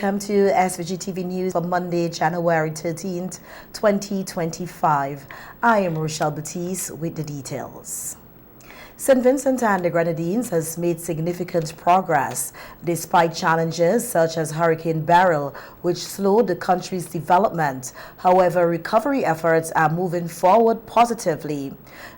Welcome to SVG-TV News for Monday, January 13th, 2025. I am Rochelle Batiste with the details. St. Vincent and the Grenadines has made significant progress despite challenges such as Hurricane Beryl, which slowed the country's development. However, recovery efforts are moving forward positively.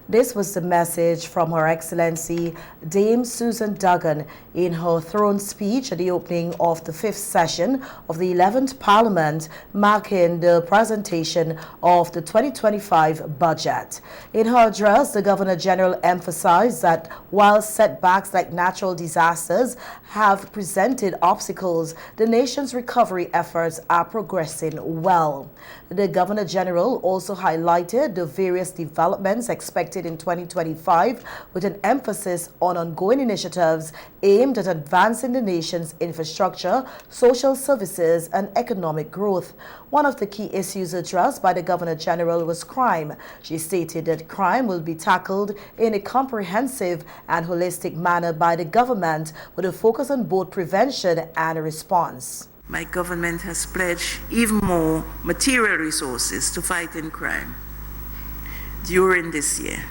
This was the message from Her Excellency Dame Susan Duggan in her throne speech at the opening of the 5th session of the 11th Parliament, marking the presentation of the 2025 budget. In her address, the Governor-General emphasized that while setbacks like natural disasters have presented obstacles, the nation's recovery efforts are progressing well. The Governor-General also highlighted the various developments expected in 2025 with an emphasis on ongoing initiatives aimed at advancing the nation's infrastructure, social services, and economic growth. One of the key issues addressed by the Governor-General was crime. She stated that crime will be tackled in a comprehensive and holistic manner by the government with a focus on both prevention and response. My government has pledged even more material resources to fighting crime during this year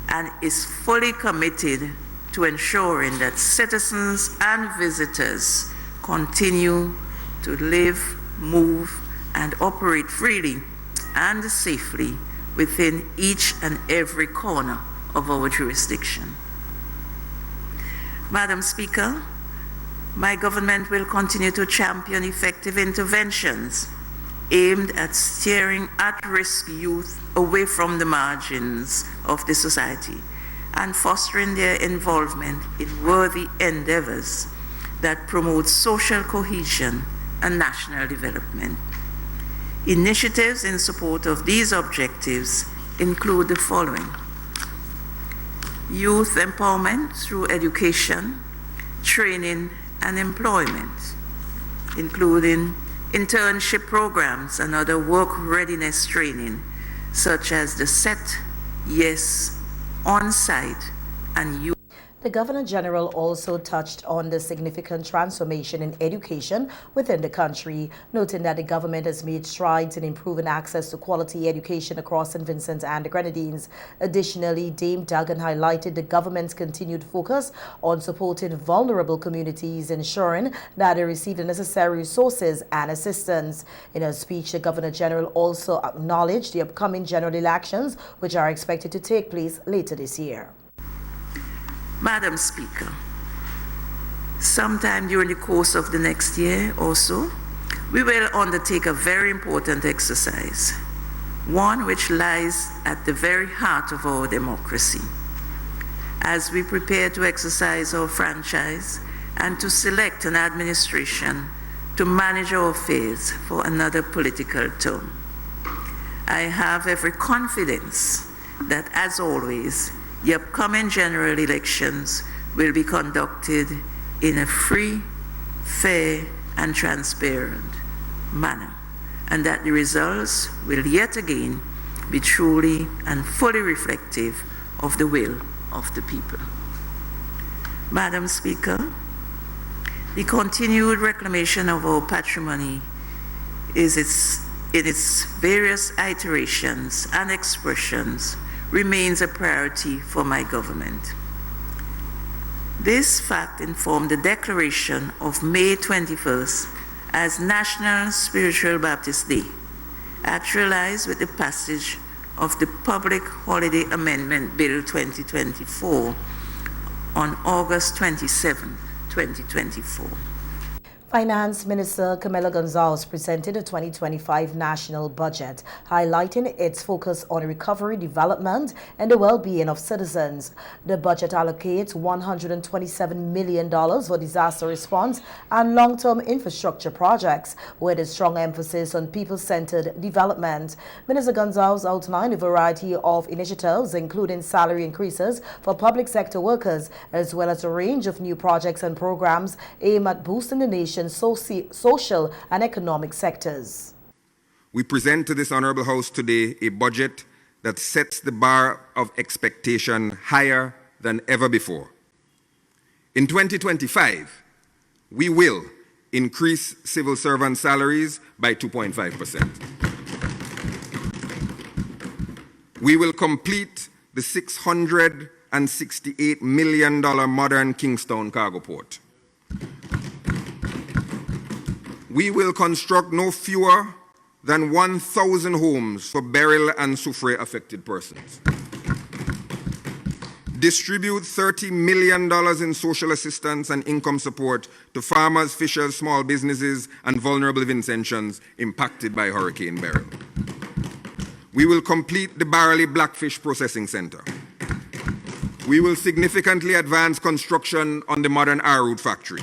and is fully committed to ensuring that citizens and visitors continue to live, move, and operate freely and safely within each and every corner of our jurisdiction. Madam Speaker, my government will continue to champion effective interventions aimed at steering at-risk youth away from the margins of the society and fostering their involvement in worthy endeavors that promote social cohesion and national development. Initiatives in support of these objectives include the following: youth empowerment through education, training, and employment, including internship programs and other work readiness training, such as the SET, YES, On-Site, and youth. The Governor-General also touched on the significant transformation in education within the country, noting that the government has made strides in improving access to quality education across St. Vincent and the Grenadines. Additionally, Dame Duggan highlighted the government's continued focus on supporting vulnerable communities, ensuring that they receive the necessary resources and assistance. In her speech, the Governor-General also acknowledged the upcoming general elections, which are expected to take place later this year. Madam Speaker, sometime during the course of the next year or so, we will undertake a very important exercise, one which lies at the very heart of our democracy, as we prepare to exercise our franchise and to select an administration to manage our affairs for another political term. I have every confidence that, as always, the upcoming general elections will be conducted in a free, fair, and transparent manner, and that the results will yet again be truly and fully reflective of the will of the people. Madam Speaker, the continued reclamation of our patrimony in its various iterations and expressions remains a priority for my government. This fact informed the declaration of May 21st as National Spiritual Baptist Day, actualized with the passage of the Public Holiday Amendment Bill 2024 on August 27, 2024. Finance Minister Camilo Gonzalez presented the 2025 national budget, highlighting its focus on recovery, development, and the well-being of citizens. The budget allocates $127 million for disaster response and long-term infrastructure projects, with a strong emphasis on people-centered development. Minister Gonzalez outlined a variety of initiatives, including salary increases for public sector workers, as well as a range of new projects and programs aimed at boosting the nation's social and economic sectors. We present to this honorable house today a budget that sets the bar of expectation higher than ever before. In 2025, we will, increase civil servant salaries by 2.5%. We will complete the $668 million modern Kingstown cargo port. We will construct no fewer than 1,000 homes for Beryl and Soufriere affected persons. Distribute $30 million in social assistance and income support to farmers, fishers, small businesses, and vulnerable Vincentians impacted by Hurricane Beryl. We will complete the Barley Blackfish Processing Center. We will significantly advance construction on the modern Arroot factory.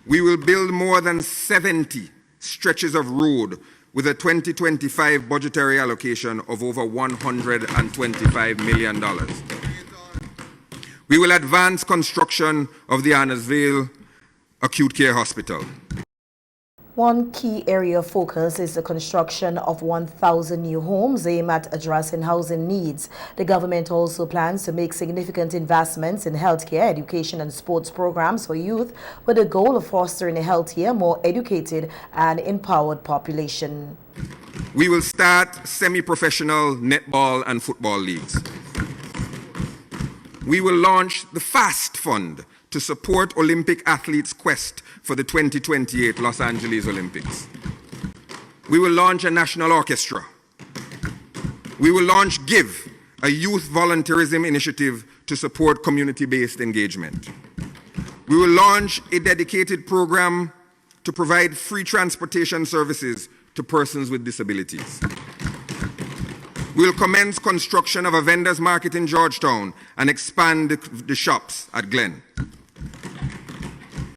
We will build more than 70 stretches of road with a 2025 budgetary allocation of over $125 million. We will advance construction of the Annesville Acute Care Hospital. One key area of focus is the construction of 1,000 new homes aimed at addressing housing needs. The government also plans to make significant investments in healthcare, education, and sports programs for youth with the goal of fostering a healthier, more educated, and empowered population. We will start semi-professional netball and football leagues. We will launch the FAST Fund to support Olympic athletes' quest for the 2028 Los Angeles Olympics. We will launch a national orchestra. We will launch GIVE, a youth volunteerism initiative to support community-based engagement. We will launch a dedicated program to provide free transportation services to persons with disabilities. We will commence construction of a vendors market in Georgetown and expand the shops at Glen.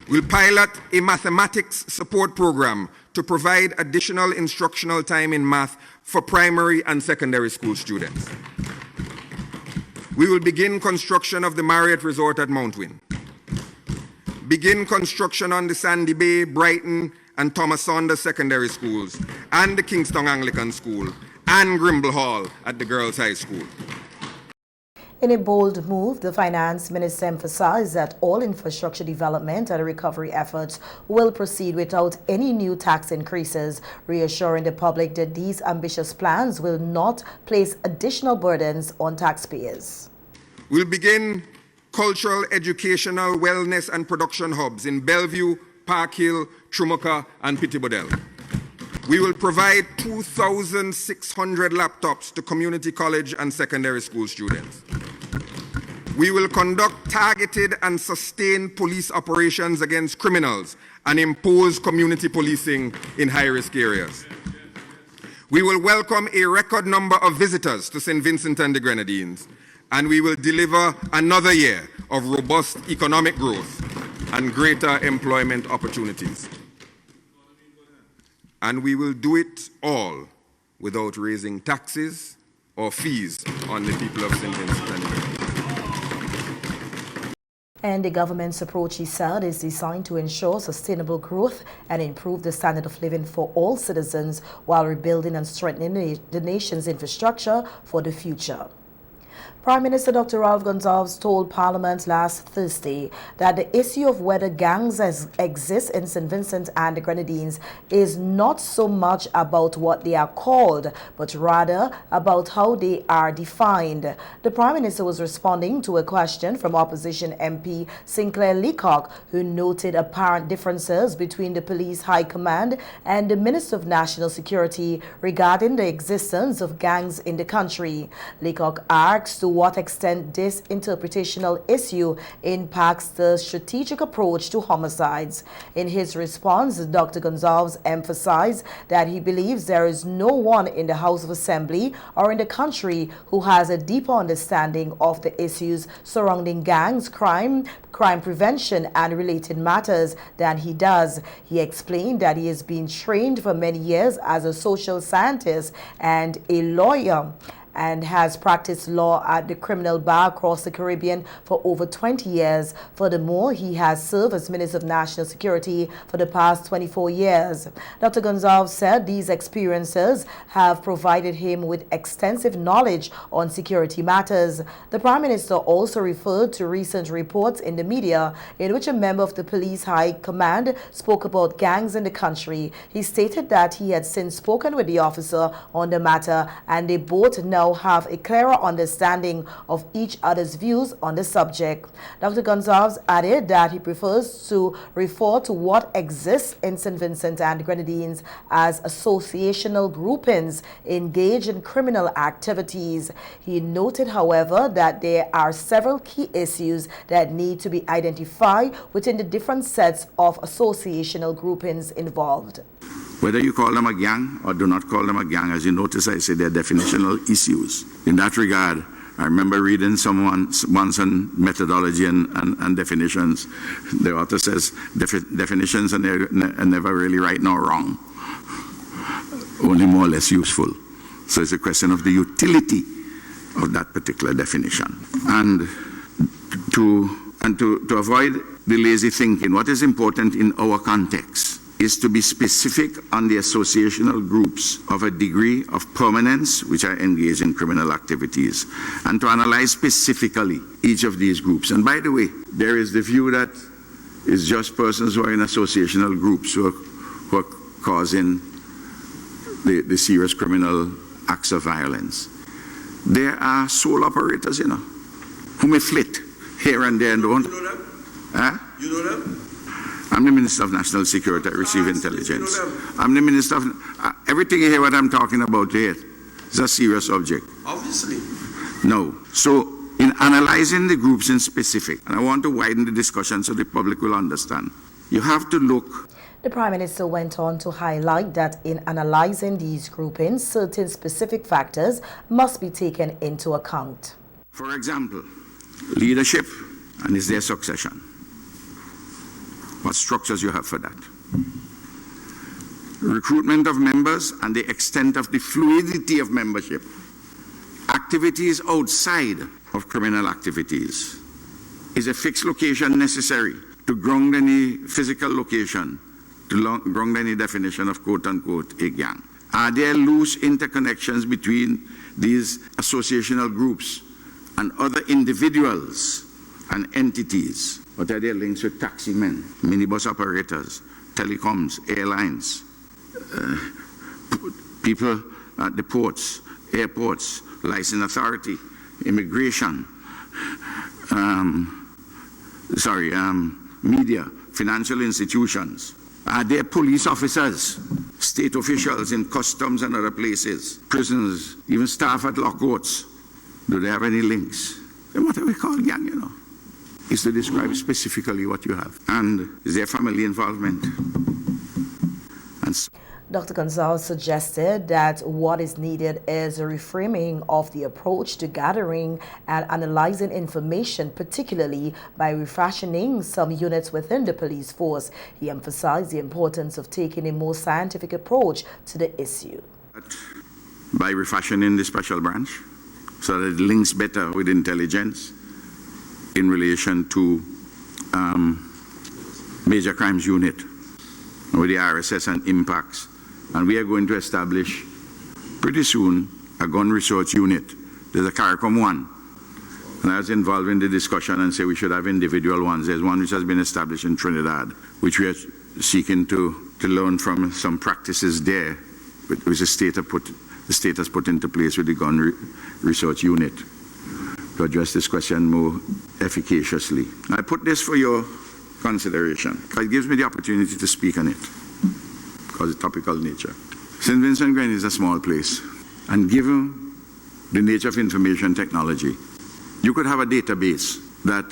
We'll pilot a mathematics support program to provide additional instructional time in math for primary and secondary school students. We will begin construction of the Marriott Resort at Mount Wynn. Begin construction on the Sandy Bay, Brighton, and Thomas Saunders secondary schools, and the Kingston Anglican School, and Grimble Hall at the Girls High School. In a bold move, the finance minister emphasized that all infrastructure development and recovery efforts will proceed without any new tax increases, reassuring the public that these ambitious plans will not place additional burdens on taxpayers. We'll begin cultural, educational, wellness, and production hubs in Bellevue, Park Hill, Trumuka, and Pittibodel. We will provide 2,600 laptops to community college and secondary school students. We will conduct targeted and sustained police operations against criminals and impose community policing in high-risk areas. We will welcome a record number of visitors to St. Vincent and the Grenadines, and we will deliver another year of robust economic growth and greater employment opportunities. And we will do it all without raising taxes or fees on the people of St. Vincent and the Grenadines. And the government's approach, he said, is designed to ensure sustainable growth and improve the standard of living for all citizens while rebuilding and strengthening the nation's infrastructure for the future. Prime Minister Dr. Ralph Gonsalves told Parliament last Thursday that the issue of whether gangs exist in St. Vincent and the Grenadines is not so much about what they are called, but rather about how they are defined. The Prime Minister was responding to a question from opposition MP Sinclair Leacock, who noted apparent differences between the Police High Command and the Minister of National Security regarding the existence of gangs in the country. Leacock asked to what extent this interpretational issue impacts the strategic approach to homicides. In his response, Dr. Gonsalves emphasized that he believes there is no one in the House of Assembly or in the country who has a deeper understanding of the issues surrounding gangs, crime prevention, and related matters than he does. He explained that he has been trained for many years as a social scientist and a lawyer, and has practiced law at the criminal bar across the Caribbean for over 20 years. Furthermore, he has served as Minister of National Security for the past 24 years. Dr. Gonzalez said these experiences have provided him with extensive knowledge on security matters. The Prime Minister also referred to recent reports in the media in which a member of the Police High Command spoke about gangs in the country. He stated that he had since spoken with the officer on the matter and they both now have a clearer understanding of each other's views on the subject. Dr. Gonzalez added that he prefers to refer to what exists in St. Vincent and Grenadines as associational groupings engaged in criminal activities. He noted, however, that there are several key issues that need to be identified within the different sets of associational groupings involved. Whether you call them a gang or do not call them a gang, as you notice, I say they're definitional issues. In that regard, I remember reading once on methodology and definitions. The author says definitions are never really right nor wrong, only more or less useful. So it's a question of the utility of that particular definition. And to avoid the lazy thinking, what is important in our context is to be specific on the associational groups of a degree of permanence which are engaged in criminal activities, and to analyze specifically each of these groups. And by the way, there is the view that it's just persons who are in associational groups who are causing the serious criminal acts of violence. There are sole operators, who may flit here and there and don't. You know them? Huh? You know them? I'm the Minister of National Security. I receive intelligence. I'm the Minister of... everything you hear what I'm talking about here is a serious subject. Obviously. No. So, in analyzing the groups in specific, and I want to widen the discussion so the public will understand, you have to look... The Prime Minister went on to highlight that in analyzing these groupings, certain specific factors must be taken into account. For example, leadership and is there succession? What structures you have for that? Recruitment of members and the extent of the fluidity of membership. Activities outside of criminal activities. Is a fixed location necessary to ground any physical location, to ground any definition of quote-unquote a gang? Are there loose interconnections between these associational groups and other individuals and entities? What are their links with taxi men, minibus operators, telecoms, airlines, people at the ports, airports, license authority, immigration, media, financial institutions? Are there police officers, state officials in customs and other places, prisons, even staff at lockouts? Do they have any links? And what we call gang, is to describe specifically what you have. And is there family involvement? And so Dr. Gonzalez suggested that what is needed is a reframing of the approach to gathering and analyzing information, particularly by refashioning some units within the police force. He emphasized the importance of taking a more scientific approach to the issue. By refashioning the special branch, so that it links better with intelligence in relation to major crimes unit with the RSS and impacts. And we are going to establish pretty soon a gun research unit. There's a CARICOM one. And I was involved in the discussion and say we should have individual ones. There's one which has been established in Trinidad, which we are seeking to learn from some practices there, which the state has put into place with the gun research unit to address this question more efficaciously. I put this for your consideration. It gives me the opportunity to speak on it because of topical nature. St. Vincent Grenadines is a small place, and given the nature of information technology, you could have a database that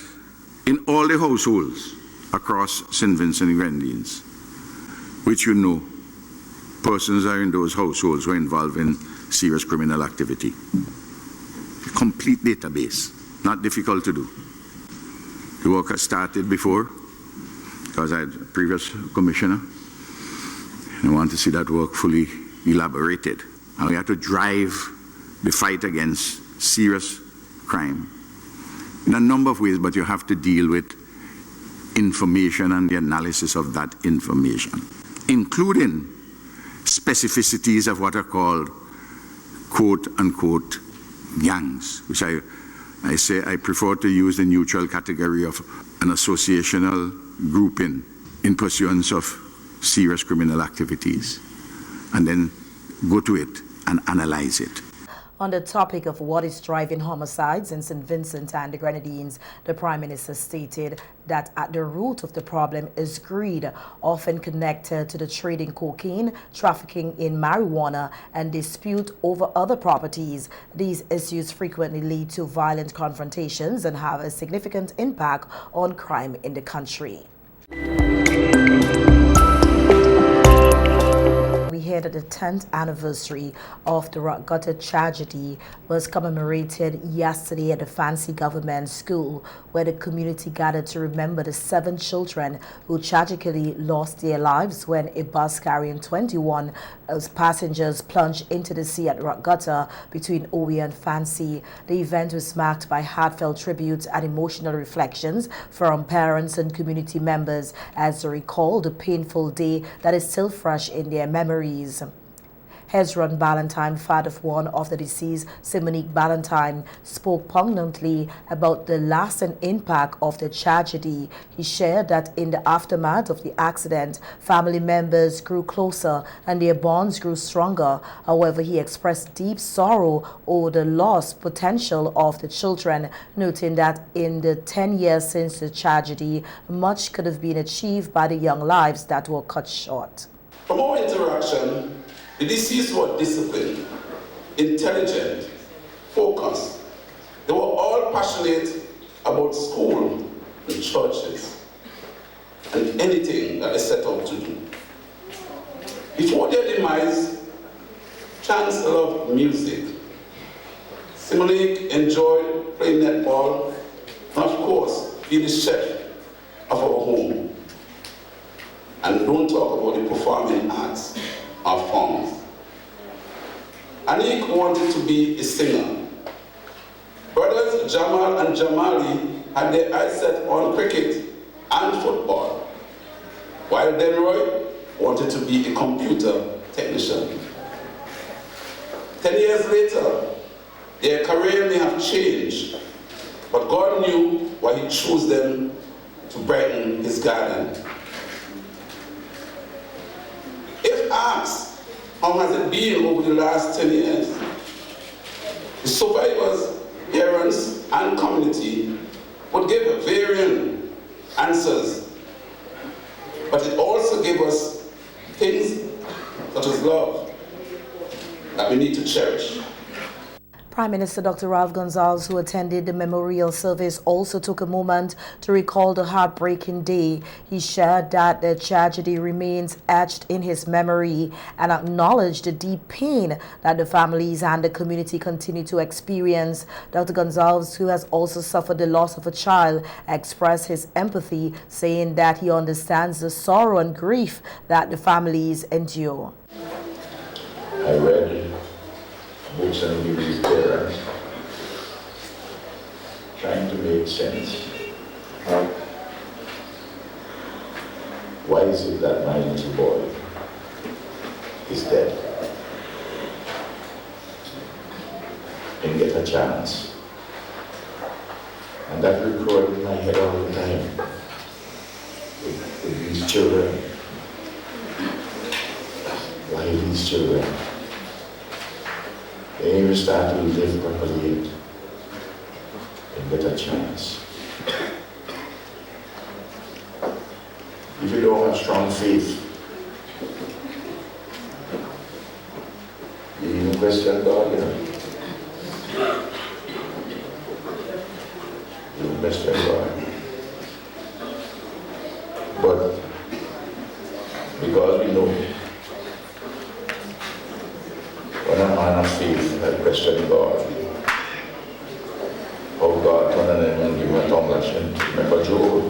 in all the households across St. Vincent and Grenadines, which persons are in those households who are involved in serious criminal activity. A complete database, not difficult to do. The work has started before, because I had a previous commissioner, and I want to see that work fully elaborated. And we have to drive the fight against serious crime in a number of ways, but you have to deal with information and the analysis of that information, including specificities of what are called quote-unquote gangs, which I say I prefer to use the neutral category of an associational grouping in pursuance of serious criminal activities, and then go to it and analyze it. On the topic of what is driving homicides in St. Vincent and the Grenadines, the Prime Minister stated that at the root of the problem is greed, often connected to the trade in cocaine, trafficking in marijuana, and dispute over other properties. These issues frequently lead to violent confrontations and have a significant impact on crime in the country. We hear that the 10th anniversary of the rock gutter tragedy was commemorated yesterday at the Fancy Government School, where the community gathered to remember the 7 children who tragically lost their lives when a bus carrying 21 passengers plunged into the sea at rock gutter between Owie and Fancy. The event was marked by heartfelt tributes and emotional reflections from parents and community members as they recall the painful day that is still fresh in their memories. Hezron Ballantyne, father of one of the deceased, Simonique Ballantyne, spoke poignantly about the lasting impact of the tragedy. He shared that in the aftermath of the accident, family members grew closer and their bonds grew stronger. However, he expressed deep sorrow over the lost potential of the children, noting that in the 10 years since the tragedy, much could have been achieved by the young lives that were cut short. From our interaction, the deceased were disciplined, intelligent, focused. They were all passionate about school and churches and anything that they set out to do. Before their demise, Chance loved music. Simonique enjoyed playing netball and, of course, be the chef of our home. And don't talk about the performing arts of forms. Anik wanted to be a singer. Brothers Jamal and Jamali had their eyes set on cricket and football, while Denroy wanted to be a computer technician. 10 years later, their career may have changed, but God knew why He chose them to brighten His garden. If asked, how has it been over the last 10 years? The survivors, parents, and community would give varying answers, but it also gave us things such as love that we need to cherish. Prime Minister Dr. Ralph Gonsalves, who attended the memorial service, also took a moment to recall the heartbreaking day. He shared that the tragedy remains etched in his memory and acknowledged the deep pain that the families and the community continue to experience. Dr. Gonsalves, who has also suffered the loss of a child, expressed his empathy, saying that he understands the sorrow and grief that the families endure. I read books and movies there, trying to make sense. Why is it that my little boy is dead? Didn't get a chance. And that recurred in my head all the time with these children. Why these children? They never start to live properly yet and get a chance. If you don't have strong faith, you even question God, you know. You question God. But because we know when a man of faith had questioned God, how God turned on him and gave him a tongue lashing, remember Job?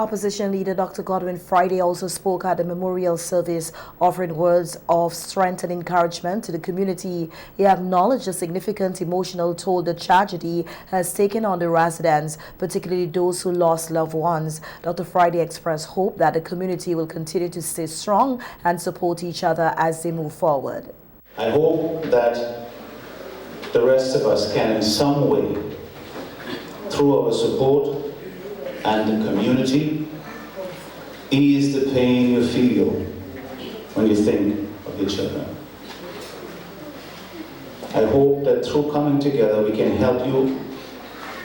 Opposition leader Dr. Godwin Friday also spoke at the memorial service, offering words of strength and encouragement to the community. He acknowledged the significant emotional toll the tragedy has taken on the residents, particularly those who lost loved ones. Dr. Friday expressed hope that the community will continue to stay strong and support each other as they move forward. I hope that the rest of us can in some way, through our support and the community, ease the pain you feel when you think of your children. I hope that through coming together we can help you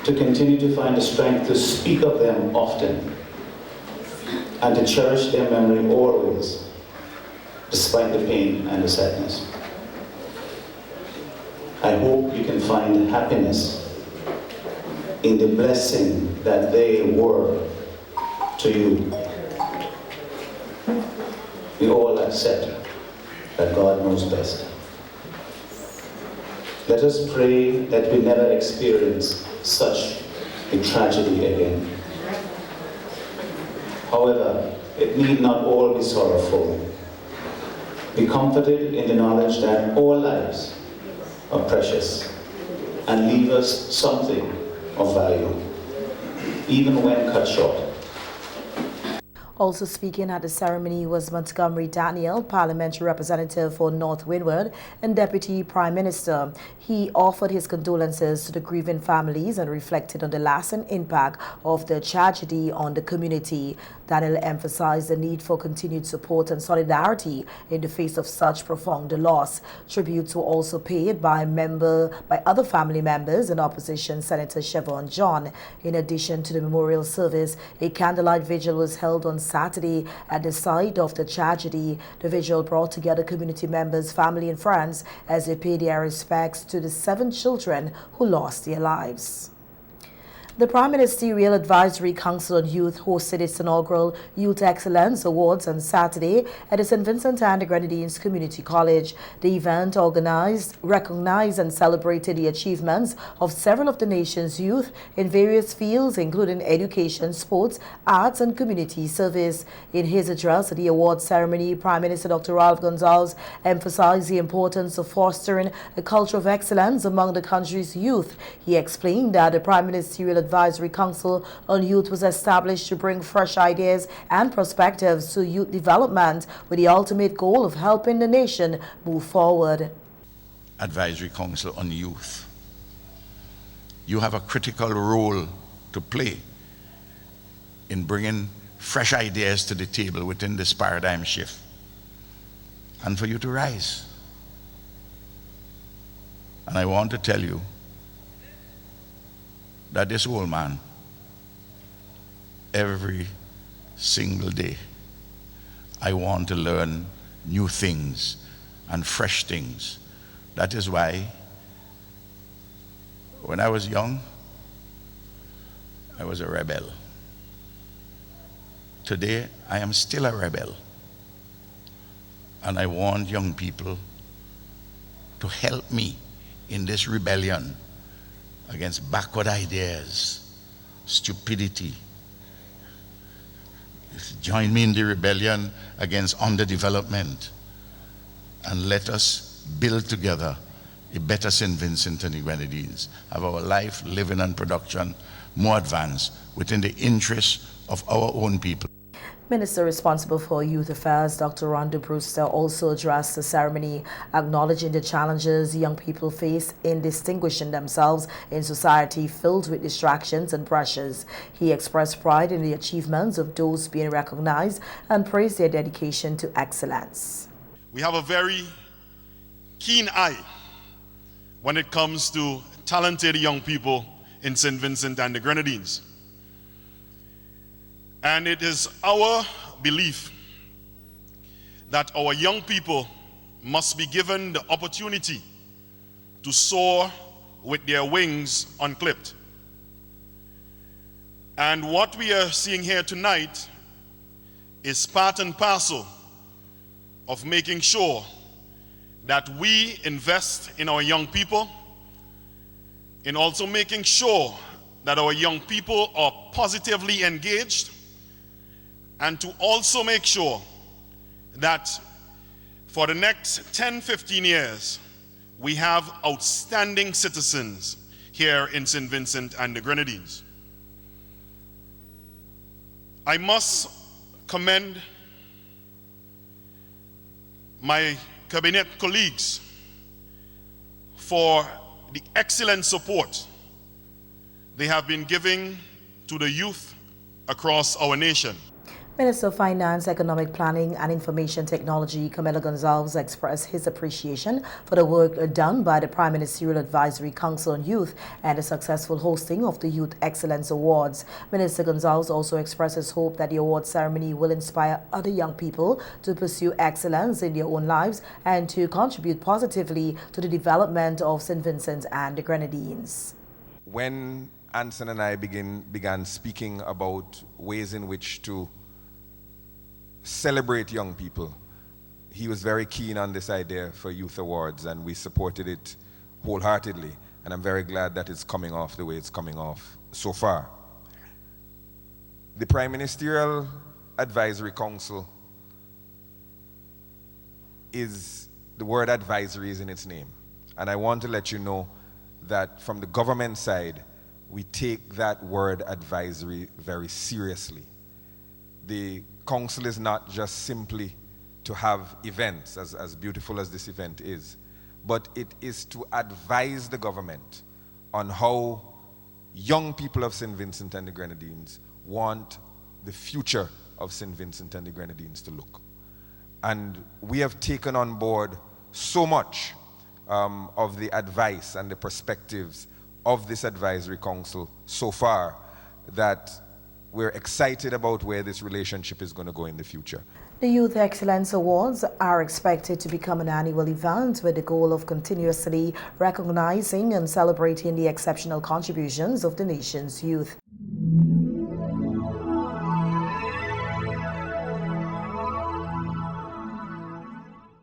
to continue to find the strength to speak of them often and to cherish their memory always, despite the pain and the sadness. I hope you can find happiness in the blessing that they were to you. We all accept that God knows best. Let us pray that we never experience such a tragedy again. However, it need not all be sorrowful. Be comforted in the knowledge that all lives are precious and leave us something of value, even when cut short. Also speaking at the ceremony was Montgomery Daniel, parliamentary representative for North Windward and Deputy Prime Minister. He offered his condolences to the grieving families and reflected on the lasting impact of the tragedy on the community. Daniel emphasized the need for continued support and solidarity in the face of such profound loss. Tributes were also paid by other family members and opposition Senator Chevron John. In addition to the memorial service, a candlelight vigil was held on Saturday at the site of the tragedy. The vigil brought together community members, family and friends as they paid their respects to the 7 children who lost their lives. The Prime Ministerial Advisory Council on Youth hosted its inaugural Youth Excellence Awards on Saturday at the St. Vincent and the Grenadines Community College. The event recognized and celebrated the achievements of several of the nation's youth in various fields, including education, sports, arts, and community service. In his address at the awards ceremony, Prime Minister Dr. Ralph Gonsalves emphasized the importance of fostering a culture of excellence among the country's youth. He explained that the Prime Ministerial Advisory Council on Youth was established to bring fresh ideas and perspectives to youth development with the ultimate goal of helping the nation move forward. Advisory Council on Youth. You have a critical role to play in bringing fresh ideas to the table within this paradigm shift and for you to rise. And I want to tell you that this old man, every single day, I want to learn new things and fresh things. That is why when I was young, I was a rebel. Today, I am still a rebel. And I want young people to help me in this rebellion against backward ideas, stupidity. Join me in the rebellion against underdevelopment, and let us build together a better St. Vincent and the Grenadines. Have our life, living and production more advanced within the interests of our own people. Minister responsible for Youth Affairs, Dr. Rhonda Brewster, also addressed the ceremony, acknowledging the challenges young people face in distinguishing themselves in society filled with distractions and pressures. He expressed pride in the achievements of those being recognized and praised their dedication to excellence. We have a very keen eye when it comes to talented young people in St. Vincent and the Grenadines. And it is our belief that our young people must be given the opportunity to soar with their wings unclipped. And what we are seeing here tonight is part and parcel of making sure that we invest in our young people, in also making sure that our young people are positively engaged and to also make sure that for the next 10-15 years, we have outstanding citizens here in St. Vincent and the Grenadines. I must commend my cabinet colleagues for the excellent support they have been giving to the youth across our nation. Minister of Finance, Economic Planning and Information Technology, Camilo Gonzalez, expressed his appreciation for the work done by the Prime Ministerial Advisory Council on Youth and the successful hosting of the Youth Excellence Awards. Minister Gonzalez also expressed his hope that the award ceremony will inspire other young people to pursue excellence in their own lives and to contribute positively to the development of St. Vincent and the Grenadines. When Anson and I began speaking about ways in which to celebrate young people, he was very keen on this idea for youth awards, and we supported it wholeheartedly, and I'm very glad that it's coming off the way it's coming off so far. The Prime Ministerial Advisory Council is, the word advisory is in its name, and I want to let you know that from the government side, we take that word advisory very seriously. The council is not just simply to have events, as beautiful as this event is, but it is to advise the government on how young people of St. Vincent and the Grenadines want the future of St. Vincent and the Grenadines to look. And we have taken on board so much of the advice and the perspectives of this advisory council so far that we're excited about where this relationship is going to go in the future. The Youth Excellence Awards are expected to become an annual event with the goal of continuously recognizing and celebrating the exceptional contributions of the nation's youth.